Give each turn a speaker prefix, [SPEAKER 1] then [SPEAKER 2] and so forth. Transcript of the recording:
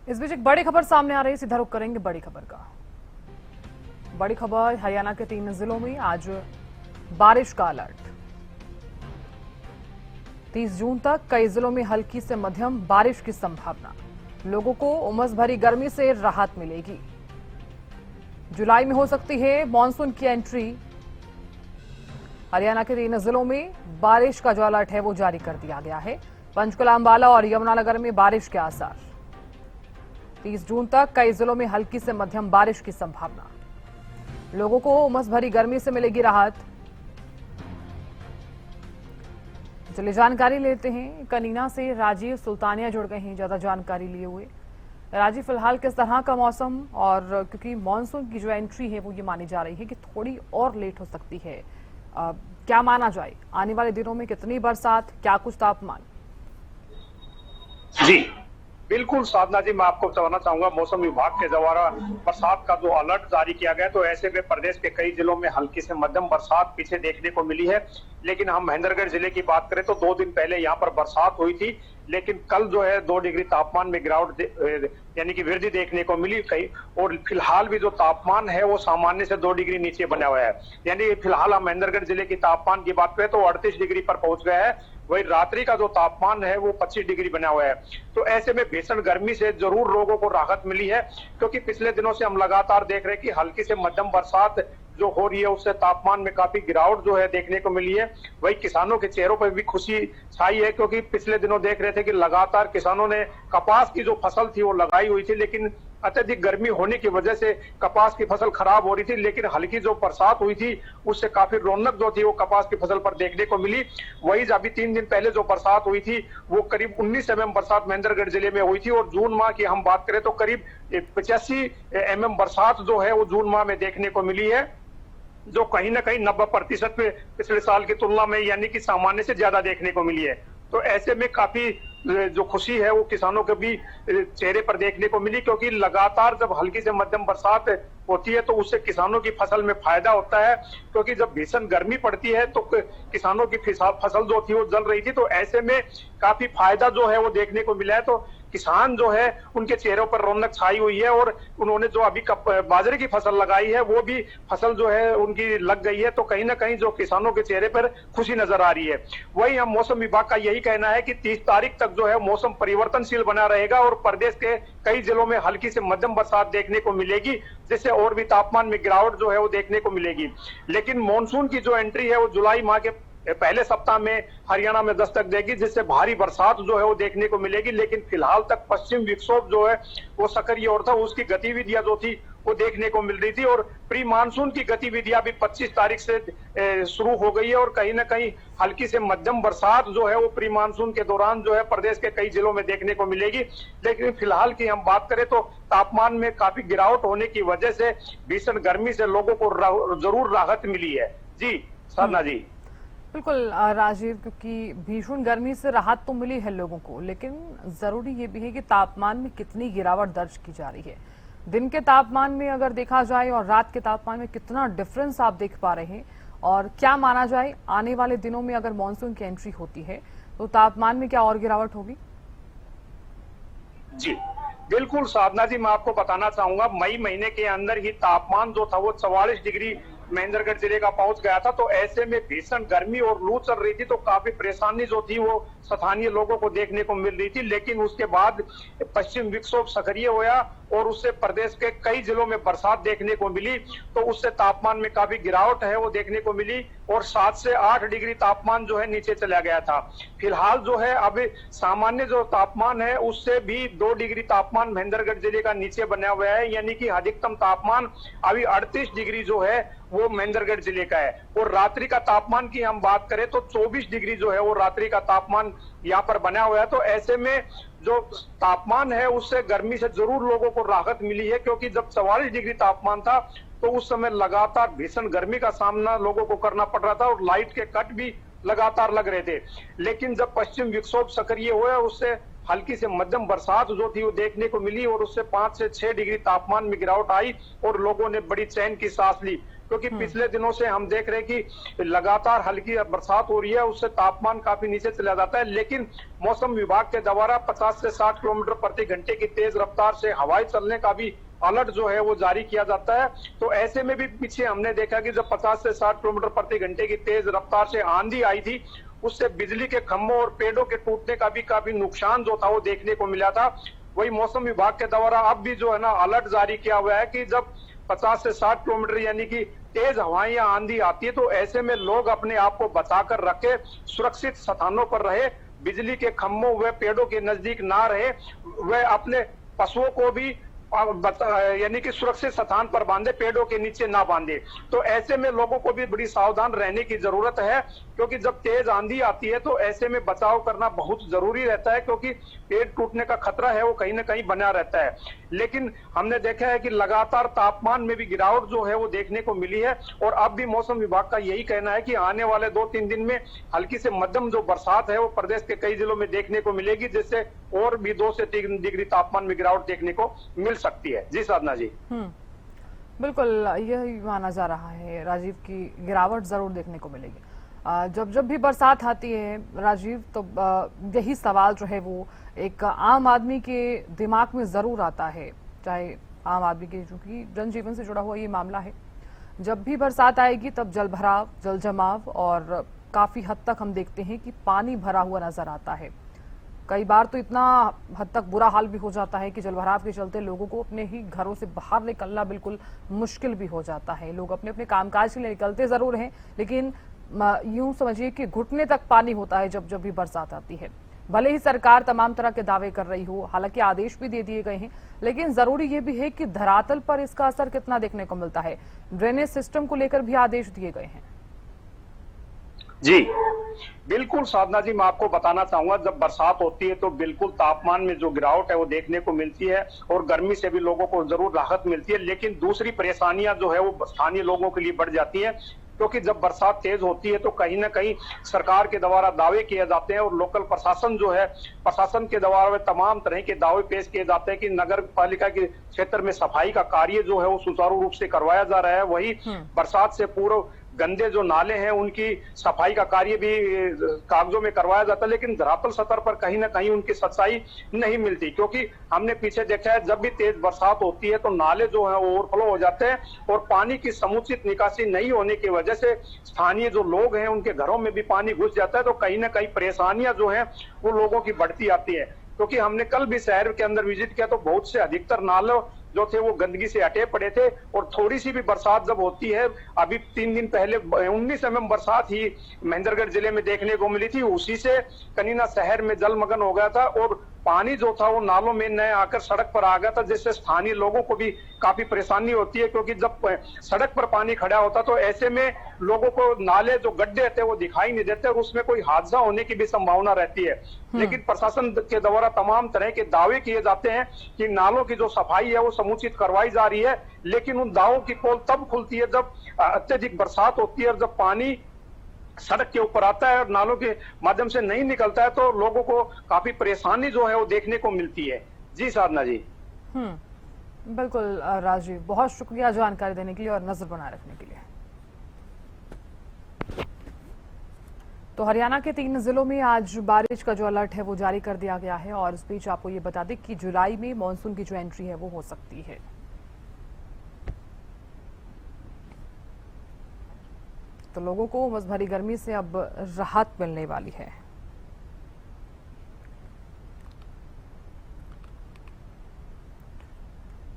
[SPEAKER 1] इस बीच एक बड़ी खबर सामने आ रही है, सीधा रुख करेंगे बड़ी खबर का। बड़ी खबर, हरियाणा के 3 जिलों में आज बारिश का अलर्ट। 30 जून तक कई जिलों में हल्की से मध्यम बारिश की संभावना। लोगों को उमस भरी गर्मी से राहत मिलेगी। जुलाई में हो सकती है मानसून की एंट्री। हरियाणा के 3 जिलों में बारिश का जो अलर्ट है वो जारी कर दिया गया है। पंचकुला, अंबाला और यमुनानगर में बारिश के आसार। 30 जून तक कई जिलों में हल्की से मध्यम बारिश की संभावना। लोगों को उमस भरी गर्मी से मिलेगी राहत। चलिए जानकारी लेते हैं। कनीना से राजीव सुल्तानिया जुड़ गए हैं ज्यादा जानकारी लिए हुए। राजीव, फिलहाल किस तरह का मौसम, और क्योंकि मानसून की जो एंट्री है वो ये मानी जा रही है कि थोड़ी और लेट हो सकती है, क्या माना जाए आने वाले दिनों में कितनी बरसात, क्या कुछ तापमान?
[SPEAKER 2] जी बिल्कुल साधना जी, मैं आपको बताना चाहूंगा मौसम विभाग के द्वारा बरसात का जो अलर्ट जारी किया गया, तो ऐसे में प्रदेश के कई जिलों में हल्की से मध्यम बरसात पीछे देखने को मिली है। लेकिन हम महेंद्रगढ़ जिले की बात करें तो 2 दिन पहले यहाँ पर बरसात हुई थी, लेकिन कल जो है 2 डिग्री तापमान में गिरावट यानी कि वृद्धि देखने को मिली कई। और फिलहाल भी जो तापमान है वो सामान्य से 2 डिग्री नीचे बना हुआ है। यानी फिलहाल हम महेंद्रगढ़ जिले की तापमान की बात करें तो 38 डिग्री पर पहुंच गया है। वही रात्रि का जो तापमान है वो 25 डिग्री बना हुआ है। तो ऐसे में भीषण गर्मी से जरूर लोगों को राहत मिली है, क्योंकि पिछले दिनों से हम लगातार देख रहे हैं कि हल्की से मध्यम बरसात जो हो रही है उससे तापमान में काफी गिरावट जो है देखने को मिली है। वही किसानों के चेहरों पर भी खुशी छाई है, क्योंकि पिछले दिनों देख रहे थे कि लगातार किसानों ने कपास की जो फसल थी वो लगाई हुई थी, लेकिन अत्यधिक गर्मी होने की वजह से कपास की फसल खराब हो रही थी। लेकिन हल्की जो बरसात हुई थी उससे काफी रौनक जो थी वो कपास की फसल पर देखने को मिली। वही अभी 3 दिन पहले जो बरसात हुई थी वो करीब 19 mm बरसात महेंद्रगढ़ जिले में हुई थी, और जून माह की हम बात करें तो करीब 85 mm बरसात जो है वो जून माह में देखने को मिली है, जो कहीं ना कहीं 90% पे पिछले साल की तुलना में यानी कि सामान्य से ज्यादा देखने को मिली है। तो ऐसे में काफी जो खुशी है वो किसानों के भी चेहरे पर देखने को मिली, क्योंकि लगातार जब हल्की से मध्यम बरसात होती है तो उससे किसानों की फसल में फायदा होता है, क्योंकि जब भीषण गर्मी पड़ती है तो किसानों की फसल जो थी वो जल रही थी। तो ऐसे में काफी फायदा जो है वो देखने को मिला है। तो किसान जो है उनके चेहरों पर रौनक छाई हुई है, और उन्होंने जो अभी बाजरे की फसल लगाई है वो भी फसल जो है उनकी लग गई है। तो कहीं ना कहीं जो किसानों के चेहरे पर खुशी नजर आ रही है। वही हम मौसम विभाग का यही कहना है कि 30 तारीख तक जो है मौसम परिवर्तनशील बना रहेगा, और प्रदेश के कई जिलों में हल्की से मध्यम बरसात देखने को मिलेगी, जिससे और भी तापमान में गिरावट जो है वो देखने को मिलेगी। लेकिन मानसून की जो एंट्री है वो जुलाई माह के पहले सप्ताह में हरियाणा में दस्तक देगी, जिससे भारी बरसात जो है वो देखने को मिलेगी। लेकिन फिलहाल तक पश्चिम विक्षोभ जो है वो सक्रिय और था, उसकी गतिविधियां जो थी वो देखने को मिल रही थी, और प्री मानसून की गतिविधियां भी 25 तारीख से शुरू हो गई है। और कहीं ना कहीं हल्की से मध्यम बरसात जो है वो प्री मानसून के दौरान जो है प्रदेश के कई जिलों में देखने को मिलेगी। लेकिन फिलहाल की हम बात करें तो तापमान में काफी गिरावट होने की वजह से भीषण गर्मी से लोगों को जरूर राहत मिली है। जी साधना जी।
[SPEAKER 1] बिल्कुल राजीव, क्योंकि भीषण गर्मी से राहत तो मिली है लोगों को, लेकिन जरूरी ये भी है कि तापमान में कितनी गिरावट दर्ज की जा रही है। दिन के तापमान में अगर देखा जाए और रात के तापमान में कितना डिफरेंस आप देख पा रहे हैं, और क्या माना जाए आने वाले दिनों में अगर मानसून की एंट्री होती है तो तापमान में क्या और गिरावट होगी?
[SPEAKER 2] जी बिल्कुल साधना जी, मैं आपको बताना चाहूंगा मई महीने के अंदर ही तापमान जो था वो 44 डिग्री महेंद्रगढ़ जिले का पहुंच गया था। तो ऐसे में भीषण गर्मी और लू चल रही थी, तो काफी परेशानी जो थी वो स्थानीय लोगों को देखने को मिल रही थी। लेकिन उसके बाद पश्चिम विक्षोभ सक्रिय हुआ और उससे प्रदेश के कई जिलों में बरसात देखने को मिली, तो उससे तापमान में काफी गिरावट है वो देखने को मिली, और 7 से 8 डिग्री तापमान जो है नीचे चला गया था। फिलहाल जो है अब सामान्य जो तापमान है उससे भी 2 डिग्री तापमान महेंद्रगढ़ जिले का नीचे बना हुआ है, यानी कि अधिकतम तापमान अभी 38 डिग्री जो है वो महेंद्रगढ़ जिले का है। और रात्रि का तापमान की हम बात करें तो 24 डिग्री जो है वो रात्रि का तापमान यहाँ पर बना हुआ है। तो ऐसे में जो तापमान है उससे गर्मी से जरूर लोगों को राहत मिली है, क्योंकि जब 44 डिग्री तापमान था तो उस समय लगातार भीषण गर्मी का सामना लोगों को करना पड़ रहा था, और लाइट के कट भी लगातार लग रहे थे। लेकिन जब पश्चिम विक्षोभ सक्रिय हुआ उससे हल्की से मध्यम बरसात जो थी वो देखने को मिली और उससे 5 से 6 डिग्री तापमान में गिरावट आई और लोगों ने बड़ी चैन की सांस ली। क्योंकि पिछले दिनों से हम देख रहे हैं कि लगातार हल्की बरसात हो रही है, उससे तापमान काफी नीचे चला जाता है। लेकिन मौसम विभाग के द्वारा 50 से 60 किलोमीटर प्रति घंटे की तेज रफ्तार से हवाएं चलने का भी अलर्ट जो है वो जारी किया जाता है। तो ऐसे में भी पीछे हमने देखा कि जब 50 से 60 किलोमीटर प्रति घंटे की तेज रफ्तार से आंधी आई थी, उससे बिजली के खंभों और पेड़ों के टूटने का भी काफी नुकसान जो था वो देखने को मिला था। वही मौसम विभाग के द्वारा अब भी जो है ना अलर्ट जारी किया हुआ है कि जब 50 से 60 किलोमीटर यानी कि तेज हवाएं या आंधी आती है तो ऐसे में लोग अपने आप को बचाकर रखे, सुरक्षित स्थानों पर रहे, बिजली के खंभों व पेड़ों के नजदीक ना रहे, वह अपने पशुओं को भी यानी कि सुरक्षित स्थान पर बांधे, पेड़ों के नीचे ना बांधे। तो ऐसे में लोगों को भी बड़ी सावधान रहने की जरूरत है, क्योंकि जब तेज आंधी आती है तो ऐसे में बचाव करना बहुत जरूरी रहता है, क्योंकि पेड़ टूटने का खतरा है वो कहीं ना कहीं बना रहता है। लेकिन हमने देखा है कि लगातार तापमान में भी गिरावट जो है वो देखने को मिली है और अब भी मौसम विभाग का यही कहना है कि आने वाले 2-3 दिन में हल्की से मध्यम जो बरसात है वो प्रदेश के कई जिलों में देखने को मिलेगी, जिससे और भी 2 से 3 डिग्री तापमान में गिरावट देखने को मिल सकती है। जी साधना जी।
[SPEAKER 1] बिल्कुल यही माना जा रहा है राजीव की गिरावट जरूर देखने को मिलेगी जब जब भी बरसात आती है राजीव। तो यही सवाल जो है वो एक आम आदमी के दिमाग में जरूर आता है, चाहे आम आदमी के चूंकि जनजीवन से जुड़ा हुआ ये मामला है। जब भी बरसात आएगी तब जल भराव, जल जमाव और काफी हद तक हम देखते हैं कि पानी भरा हुआ नजर आता है। कई बार तो इतना हद तक बुरा हाल भी हो जाता है कि जलभराव के चलते लोगों को अपने ही घरों से बाहर निकलना बिल्कुल मुश्किल भी हो जाता है। लोग अपने अपने कामकाज के लिए निकलते जरूर हैं, लेकिन यूं समझिए कि घुटने तक पानी होता है जब जब भी बरसात आती है। भले ही सरकार तमाम तरह के दावे कर रही हो, हालांकि आदेश भी दे दिए गए हैं, लेकिन जरूरी ये भी है कि धरातल पर इसका असर कितना देखने को मिलता है। ड्रेनेज सिस्टम को लेकर भी आदेश दिए गए हैं।
[SPEAKER 2] जी बिल्कुल साधना जी, मैं आपको बताना चाहूंगा, जब बरसात होती है तो बिल्कुल तापमान में जो गिरावट है वो देखने को मिलती है और गर्मी से भी लोगों को जरूर राहत मिलती है। लेकिन दूसरी परेशानियां जो है वो स्थानीय लोगों के लिए बढ़ जाती है, क्योंकि जब बरसात तेज होती है तो कहीं ना कहीं सरकार के द्वारा दावे किए जाते हैं और लोकल प्रशासन जो है, प्रशासन के द्वारा तमाम तरह के दावे पेश किए जाते हैं कि नगर पालिका के क्षेत्र में सफाई का कार्य जो है वो सुचारू रूप से करवाया जा रहा है। वही बरसात से पूर्व गंदे जो नाले हैं उनकी सफाई का कार्य भी कागजों में करवाया जाता है, लेकिन धरातल सतह पर कहीं ना कहीं उनकी सच्चाई नहीं मिलती। क्योंकि हमने पीछे देखा है जब भी तेज बरसात होती है तो नाले जो है ओवरफ्लो हो जाते हैं और पानी की समुचित निकासी नहीं होने की वजह से स्थानीय जो लोग हैं उनके घरों में भी पानी घुस जाता है। तो कहीं ना कहीं परेशानियां जो है वो लोगों की बढ़ती आती है। क्योंकि हमने कल भी शहर के अंदर विजिट किया तो बहुत से अधिकतर नालों जो थे वो गंदगी से अटे पड़े थे और थोड़ी सी भी बरसात जब होती है, अभी 3 दिन पहले 19 mm बरसात ही महेंद्रगढ़ जिले में देखने को मिली थी, उसी से कनीना शहर में जलमग्न हो गया था और पानी जो था वो नालों में न आकर सड़क पर आ गया था, जिससे स्थानीय लोगों को भी काफी परेशानी होती है। क्योंकि जब सड़क पर पानी खड़ा होता तो ऐसे में लोगों को नाले जो गड्ढे थे वो दिखाई नहीं देते और उसमें कोई हादसा होने की भी संभावना रहती है। लेकिन प्रशासन के द्वारा तमाम तरह के दावे किए जाते हैं कि नालों की जो सफाई है वो समुचित करवाई जा रही है, लेकिन उन दावों की पोल तब खुलती है जब अत्यधिक बरसात होती है और जब पानी सड़क के ऊपर आता है और नालों के माध्यम से नहीं निकलता है तो लोगों को काफी परेशानी जो है वो देखने को मिलती है। जी साधना जी।
[SPEAKER 1] बिल्कुल राजीव, बहुत शुक्रिया जानकारी देने के लिए और नजर बनाए रखने के लिए। तो हरियाणा के 3 जिलों में आज बारिश का जो अलर्ट है वो जारी कर दिया गया है और इस बीच आपको ये बता दें कि जुलाई में मानसून की जो एंट्री है वो हो सकती है। तो लोगों को उमस भरी गर्मी से अब राहत मिलने वाली है।